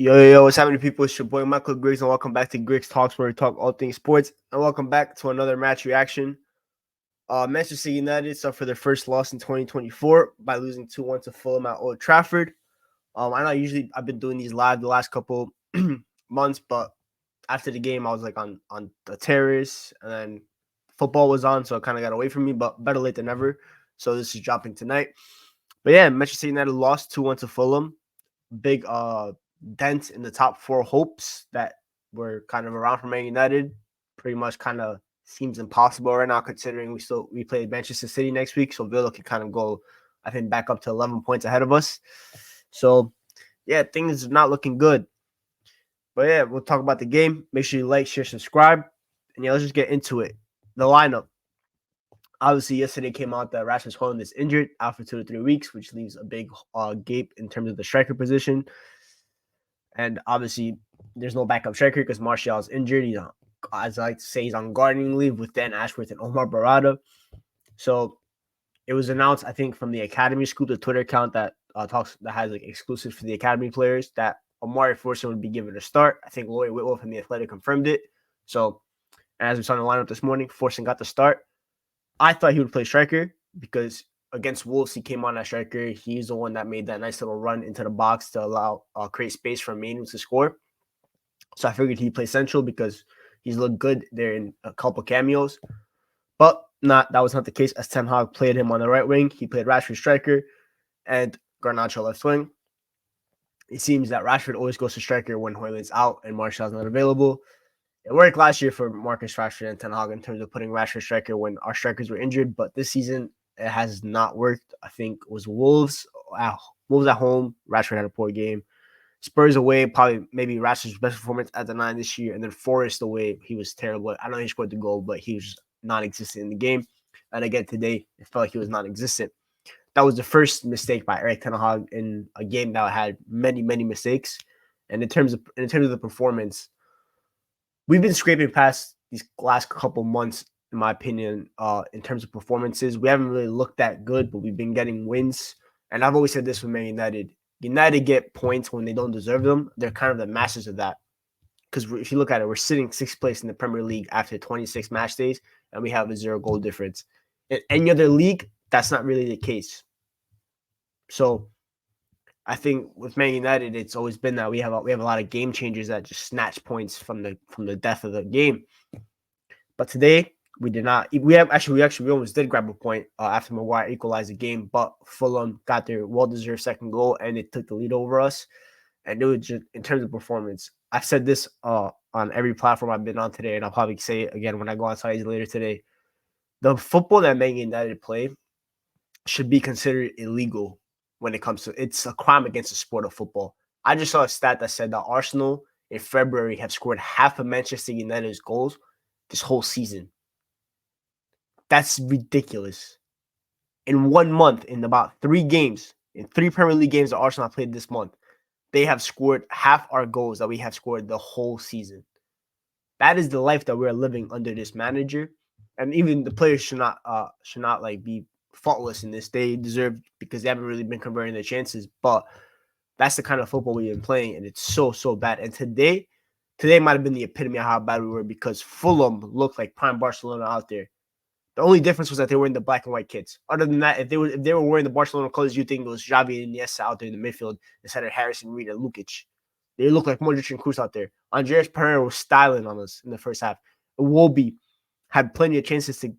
Yo, what's happening, people? It's your boy Michael Griggs, and welcome back to Griggs Talks, where we talk all things sports. And welcome back to another match reaction. Manchester United suffered their first loss in 2024 by losing 2-1 to Fulham at Old Trafford. I know I've been doing these live the last couple months, but after the game, I was like on the terrace, and then football was on, so it kind of got away from me. But better late than never. So this is dropping tonight. But yeah, Manchester United lost 2-1 to Fulham. Big dent in the top four hopes that were kind of around for Man United. Pretty much kind of seems impossible right now, considering we play Manchester City next week, so Villa can kind of go, I think, back up to 11 points ahead of us. So yeah, things are not looking good. But yeah, we'll talk about the game. Make sure you like, share, subscribe, and yeah, let's just get into it. The lineup. Obviously, yesterday came out that Rasmus Højlund is injured out for 2 to 3 weeks, which leaves a big gap in terms of the striker position. And obviously, there's no backup striker because Martial is injured. He's on, as I like to say, he's on gardening leave with Dan Ashworth and Omar Barada. So it was announced, I think, from the Academy Scoop, the Twitter account that has like exclusive for the Academy players, that Omari Forson would be given a start. I think Lloyd Whitwell from the Athletic confirmed it. So as we saw in the lineup this morning, Forson got the start. I thought he would play striker because against Wolves, he came on as striker. He's the one that made that nice little run into the box to allow create space for Mainu to score. So I figured he'd play central because he's looked good there in a couple cameos. But that was not the case, as Ten Hag played him on the right wing. He played Rashford striker and Garnacho left wing. It seems that Rashford always goes to striker when Højlund's out and Martial's not available. It worked last year for Marcus Rashford and Ten Hag in terms of putting Rashford striker when our strikers were injured, but this season it has not worked. I think it was Wolves at home. Rashford had a poor game. Spurs away, probably maybe Rashford's best performance at the 9 this year, and then Forest away, he was terrible. I know he scored the goal, but he was non-existent in the game. And again today, it felt like he was non-existent. That was the first mistake by Erik Ten Hag in a game that had many mistakes. And in terms of the performance, we've been scraping past these last couple months, in my opinion, in terms of performances. We haven't really looked that good, but we've been getting wins. And I've always said this with Man United. United get points when they don't deserve them. They're kind of the masters of that. Because if you look at it, we're sitting 6th place in the Premier League after 26 match days, and we have a 0 goal difference. In any other league, that's not really the case. So I think with Man United, it's always been that we have a lot of game changers that just snatch points from the death of the game. But today we did not. We almost did grab a point after Maguire equalized the game, but Fulham got their well-deserved second goal and it took the lead over us. And it was just, in terms of performance, I've said this on every platform I've been on today, and I'll probably say it again when I go outside later today. The football that Man United play should be considered illegal when it comes to it's a crime against the sport of football. I just saw a stat that said that Arsenal in February have scored half of Manchester United's goals this whole season. That's ridiculous. In 1 month, in about 3 games, in 3 Premier League games that Arsenal have played this month, they have scored half our goals that we have scored the whole season. That is the life that we're living under this manager. And even the players should not like be faultless in this. They deserve, because they haven't really been converting their chances. But that's the kind of football we've been playing, and it's so bad. And today might have been the epitome of how bad we were, because Fulham looked like prime Barcelona out there. The only difference was that they were in the black and white kits. Other than that, if they were wearing the Barcelona colors, you think it was Xavi and Iniesta out there in the midfield instead of Harrison, Reed, and Lukic. They looked like Modric and Kroos out there. Andreas Pereira was styling on us in the first half. Iwobi had plenty of chances to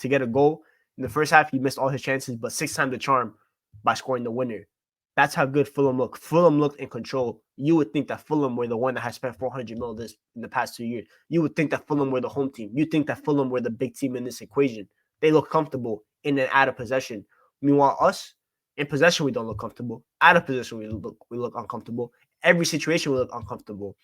get a goal. In the first half, he missed all his chances, but 6 times the charm by scoring the winner. That's how good Fulham looked. Fulham looked in control. You would think that Fulham were the one that has spent 400 mil in the past 2 years. You would think that Fulham were the home team. You think that Fulham were the big team in this equation. They look comfortable in and out of possession. Meanwhile, us, in possession, we don't look comfortable. Out of possession, we look uncomfortable. Every situation, we look uncomfortable.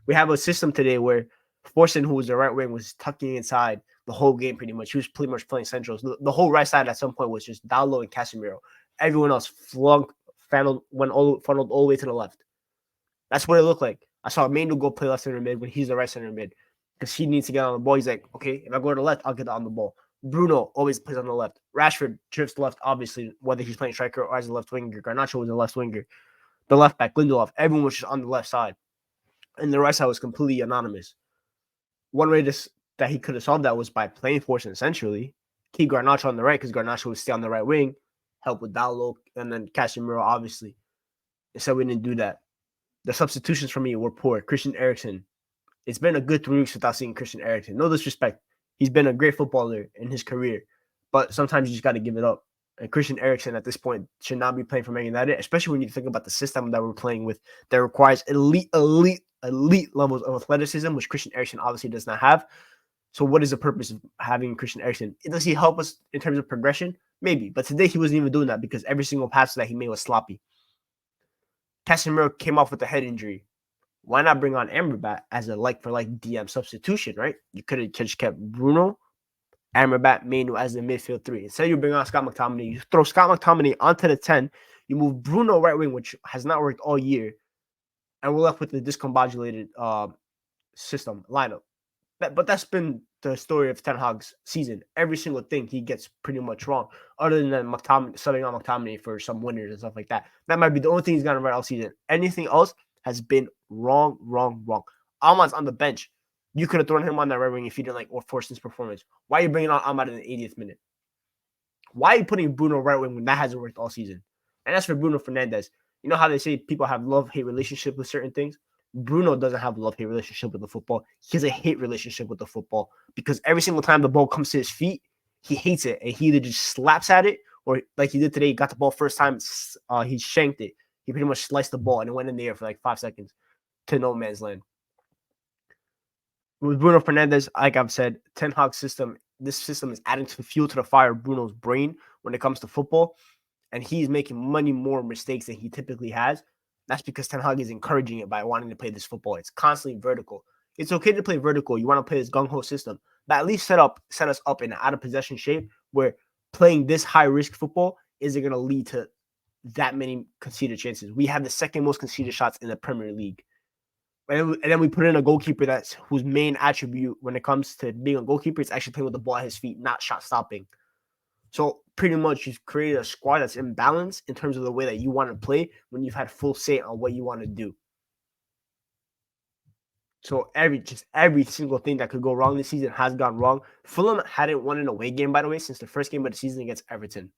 We have a system today where Forson, who was the right wing, was tucking inside the whole game pretty much. He was pretty much playing centrals. The whole right side at some point was just Dallo and Casemiro. Everyone else funneled all the way to the left. That's what it looked like. I saw Mainu go play left center mid when he's the right center mid, because he needs to get on the ball. He's like, okay, if I go to the left, I'll get on the ball. Bruno always plays on the left. Rashford drifts left, obviously, whether he's playing striker or as a left winger. Garnacho was a left winger. the left back, Lindelof. Everyone was just on the left side. And the right side was completely anonymous. One way that he could have solved that was by playing force essentially. Keep Garnacho on the right because Garnacho would stay on the right wing, help with Dallo, and then Casemiro, obviously. Instead, we didn't do that. The substitutions for me were poor. Christian Eriksen. It's been a good 3 weeks without seeing Christian Eriksen. No disrespect. He's been a great footballer in his career, but sometimes you just got to give it up. And Christian Eriksen at this point should not be playing for Man United, especially when you think about the system that we're playing with that requires elite levels of athleticism, which Christian Eriksen obviously does not have. So what is the purpose of having Christian Eriksen? Does he help us in terms of progression? Maybe. But today he wasn't even doing that because every single pass that he made was sloppy. Casemiro came off with a head injury. Why not bring on Amrabat as a like-for-like DM substitution, right? You could have just kept Bruno, Amrabat, Manu as the midfield 3. Instead, you bring on Scott McTominay. You throw Scott McTominay onto the 10. You move Bruno right wing, which has not worked all year. And we're left with the discombobulated system lineup. But that's been the story of Ten Hag's season. Every single thing he gets pretty much wrong, other than subbing on McTominay for some winners and stuff like that. That might be the only thing he's gotten right all season. Anything else has been wrong. Ahmad's on the bench. You could have thrown him on that right wing if you didn't like or forced his performance. Why are you bringing on Ahmad in the 80th minute? Why are you putting Bruno right wing when that hasn't worked all season? And as for Bruno Fernandes, you know how they say people have love-hate relationship with certain things? Bruno doesn't have a love-hate relationship with the football. He has a hate relationship with the football because every single time the ball comes to his feet, he hates it. And he either just slaps at it or like he did today, he got the ball first time, he shanked it. He pretty much sliced the ball and it went in the air for like 5 seconds to no man's land. With Bruno Fernandes, like I've said, Ten Hag's system, this system is adding to the fuel to the fire of Bruno's brain when it comes to football. And he's making many more mistakes than he typically has. That's because Ten Hag is encouraging it by wanting to play this football. It's constantly vertical. It's okay to play vertical. You want to play this gung-ho system, but at least set us up in an out-of-possession shape where playing this high-risk football isn't going to lead to that many conceded chances. We have the second most conceded shots in the Premier League. And then we put in a goalkeeper whose main attribute when it comes to being a goalkeeper is actually playing with the ball at his feet, not shot stopping. So pretty much you've created a squad that's imbalanced in terms of the way that you want to play when you've had full say on what you want to do. So every single thing that could go wrong this season has gone wrong. Fulham hadn't won an away game, by the way, since the first game of the season against Everton.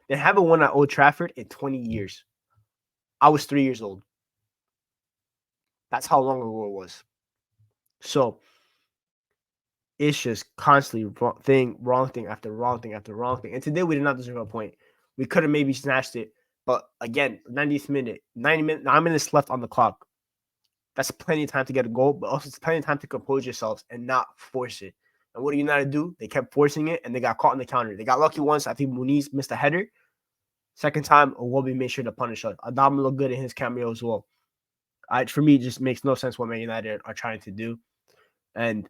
They haven't won at Old Trafford in 20 years. I was 3 years old. That's how long ago it was. So it's just constantly wrong thing after wrong thing. And today we did not deserve a point. We could have maybe snatched it. But again, 90th minute, 9 minutes left on the clock. That's plenty of time to get a goal, but also it's plenty of time to compose yourselves and not force it. And what do United do? They kept forcing it, and they got caught in the counter. They got lucky once. I think Muniz missed a header. Second time, Iwobi made sure to punish us. Adam looked good in his cameo as well. For me, it just makes no sense what Man United are trying to do. And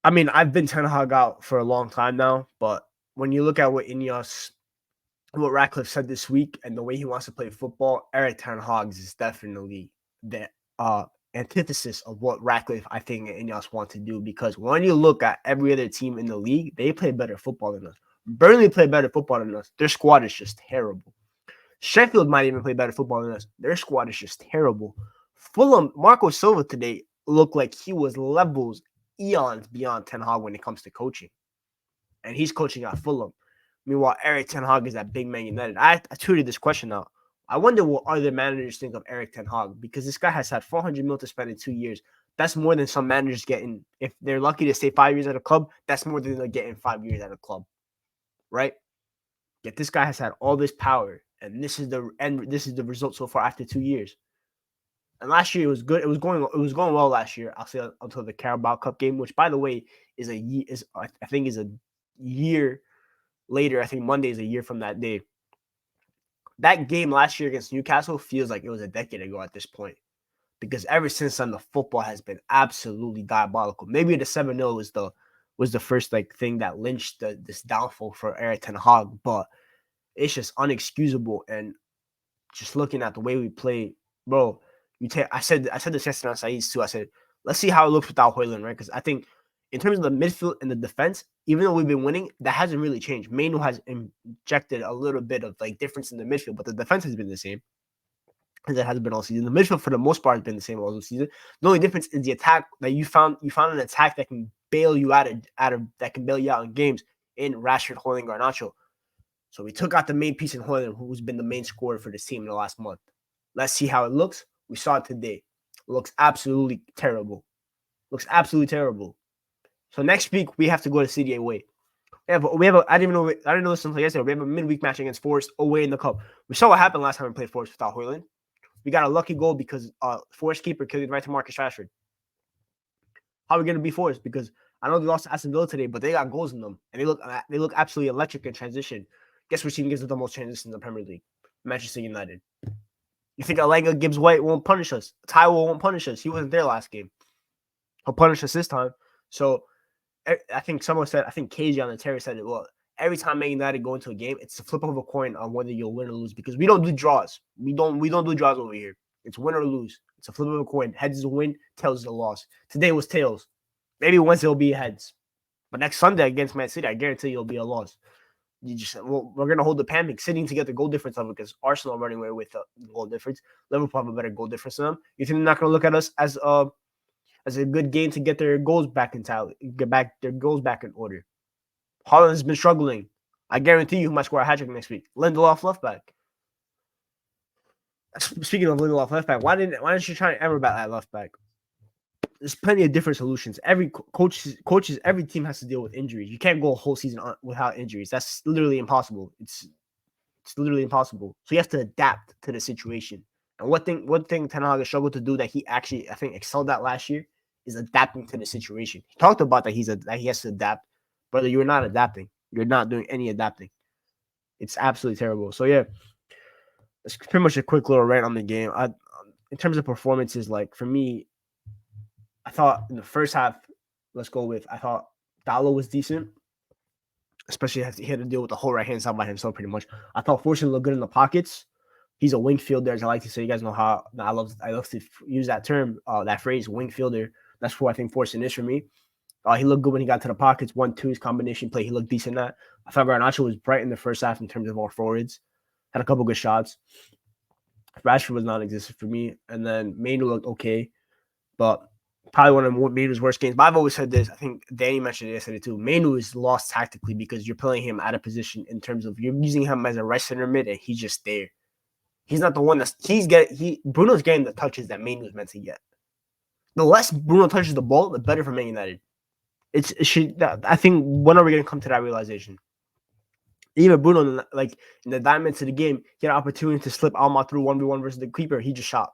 I mean, I've been Ten Hag out for a long time now, but when you look at what Ratcliffe said this week and the way he wants to play football, Erik Ten Hag is definitely the antithesis of what Ratcliffe, I think, and Ineos want to do. Because when you look at every other team in the league, they play better football than us. Burnley play better football than us. Their squad is just terrible. Sheffield might even play better football than us. Their squad is just terrible. Fulham, Marco Silva today looked like he was levels, eons beyond Ten Hag when it comes to coaching. And he's coaching at Fulham. Meanwhile, Erik Ten Hag is at big Man United. I tweeted this question out. I wonder what other managers think of Erik Ten Hag, because this guy has had 400 mil to spend in 2 years. That's more than some managers get in. If they're lucky to stay 5 years at a club, that's more than they'll get in 5 years at a club, right? Yet this guy has had all this power, and this is the end. This is the result so far after 2 years. And last year it was good. It was going well last year. I'll say until the Carabao Cup game, which by the way is a year later. I think Monday is a year from that day. That game last year against Newcastle feels like it was a decade ago at this point, because ever since then the football has been absolutely diabolical. Maybe the 7-0 was the first thing that lynched this downfall for Erik Ten Hag, but it's just unexcusable. And just looking at the way we play, bro, I said this yesterday on Saeed's too. I said, let's see how it looks without Højlund, right? Because I think In terms of the midfield and the defense, even though we've been winning, that hasn't really changed. Mainu has injected a little bit of like difference in the midfield, but the defense has been the same as it has been all season. The midfield for the most part has been the same all season. The only difference is the attack that you found an attack that can bail you out in games in Rashford, Hoyland, Garnacho. So we took out the main piece in Hoyland, who's been the main scorer for this team in the last month. Let's see how it looks. We saw it today. It looks absolutely terrible. So next week we have to go to CDA away. I didn't know this until yesterday. We have a midweek match against Forest away in the cup. We saw what happened last time we played Forest without Hoyland. We got a lucky goal because Forest keeper killed it right to Marcus Rashford. How are we going to be Forest? Because I know they lost to Aston Villa today, but they got goals in them, and they look absolutely electric in transition. Guess which team gives us the most transitions in the Premier League? Manchester United. You think Alenga Gibbs White won't punish us? Taiwo won't punish us. He wasn't there last game. He'll punish us this time. So I think KJ on the terrace said it. Well, every time Man United go into a game, it's a flip of a coin on whether you'll win or lose, because we don't do draws. We don't do draws over here. It's win or lose. It's a flip of a coin. Heads is a win, tails is a loss. Today was tails. Maybe Wednesday will be heads. But next Sunday against Man City, I guarantee it'll be a loss. We're going to hold the pan, sitting to get the goal difference of it, because Arsenal are running away with the goal difference. Liverpool have a better goal difference than them. You think they're not going to look at us as a good game to get their goals back in tally, get their goals back in order? Haaland has been struggling. I guarantee you he might score a hat-trick next week. Lindelof left back. Speaking of Lindelof left back, why didn't you try Amrabat at left back? There's plenty of different solutions. Every every team has to deal with injuries. You can't go a whole season without injuries. That's literally impossible. It's literally impossible. So you have to adapt to the situation. And one thing Ten Hag has struggled to do that he actually, I think, excelled at last year is adapting to the situation. He talked about that that he has to adapt. Brother, you're not adapting. You're not doing any adapting. It's absolutely terrible. So yeah, it's pretty much a quick little rant on the game. In terms of performances, like for me, I thought in the first half, I thought Dallo was decent, especially he had to deal with the whole right hand side by himself pretty much. I thought Fortune looked good in the pockets. He's a wing fielder, as I like to say. You guys know how I love to use that term, that phrase, wing fielder. That's what I think Fortune is for me. He looked good when he got to the pockets. 1-2's combination play, he looked decent at. I thought Garnacho was bright in the first half in terms of more forwards. Had a couple good shots. Rashford was non-existent for me. And then Mainu looked okay. But probably one of Mainu's worst games. But I've always said this. I think Danny mentioned it yesterday too. Mainu is lost tactically because you're playing him out of position in terms of you're using him as a right center mid and he's just there. He's not the one Bruno's getting the touches that Mainu's meant to get. The less Bruno touches the ball, the better for Man United. I think, when are we going to come to that realization? Even Bruno, like in the diamonds of the game, he had an opportunity to slip Alma through 1v1 versus the keeper. He just shot.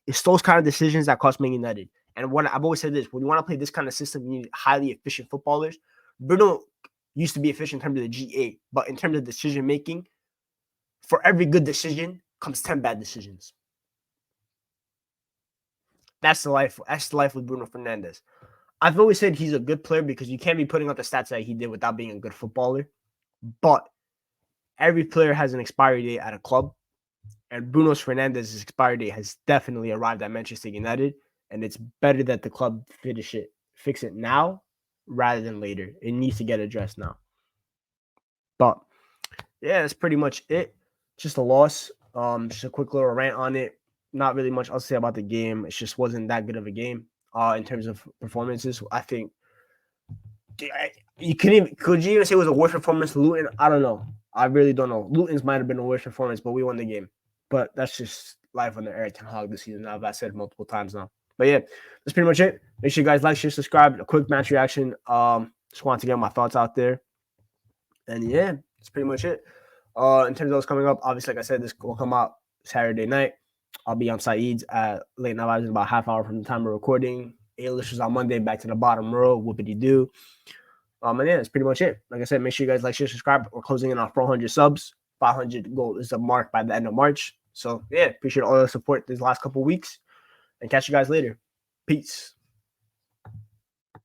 It's those kind of decisions that cost Man United. And what I've always said this, when you want to play this kind of system, you need highly efficient footballers. Bruno used to be efficient in terms of the GA, but in terms of decision making, for every good decision comes 10 bad decisions. That's the life. That's the life with Bruno Fernandes. I've always said he's a good player because you can't be putting up the stats that he did without being a good footballer. But every player has an expiry date at a club, and Bruno Fernandes' expiry date has definitely arrived at Manchester United, and it's better that the club fix it now rather than later. It needs to get addressed now. But yeah, that's pretty much it. Just a loss. Just a quick little rant on it. Not really much else to say about the game. It just wasn't that good of a game in terms of performances. I think could you even say it was a worse performance to Luton? I don't know. I really don't know. Luton's might have been a worse performance, but we won the game. But that's just life on the Eric Ten Hag this season. I've said multiple times now. But yeah, that's pretty much it. Make sure you guys like, share, subscribe. A quick match reaction. Just wanted to get my thoughts out there. And yeah, that's pretty much it. In terms of what's coming up, obviously, like I said, this will come out Saturday night. I'll be on Saeed's at late night vibes in about half hour from the time of recording. A-list is on Monday, back to the bottom row. Whoopity-doo. And yeah, that's pretty much it. Like I said, make sure you guys like, share, subscribe. We're closing in on 400 subs. 500 goal is the mark by the end of March. So yeah, appreciate all the support these last couple weeks. And catch you guys later. Peace.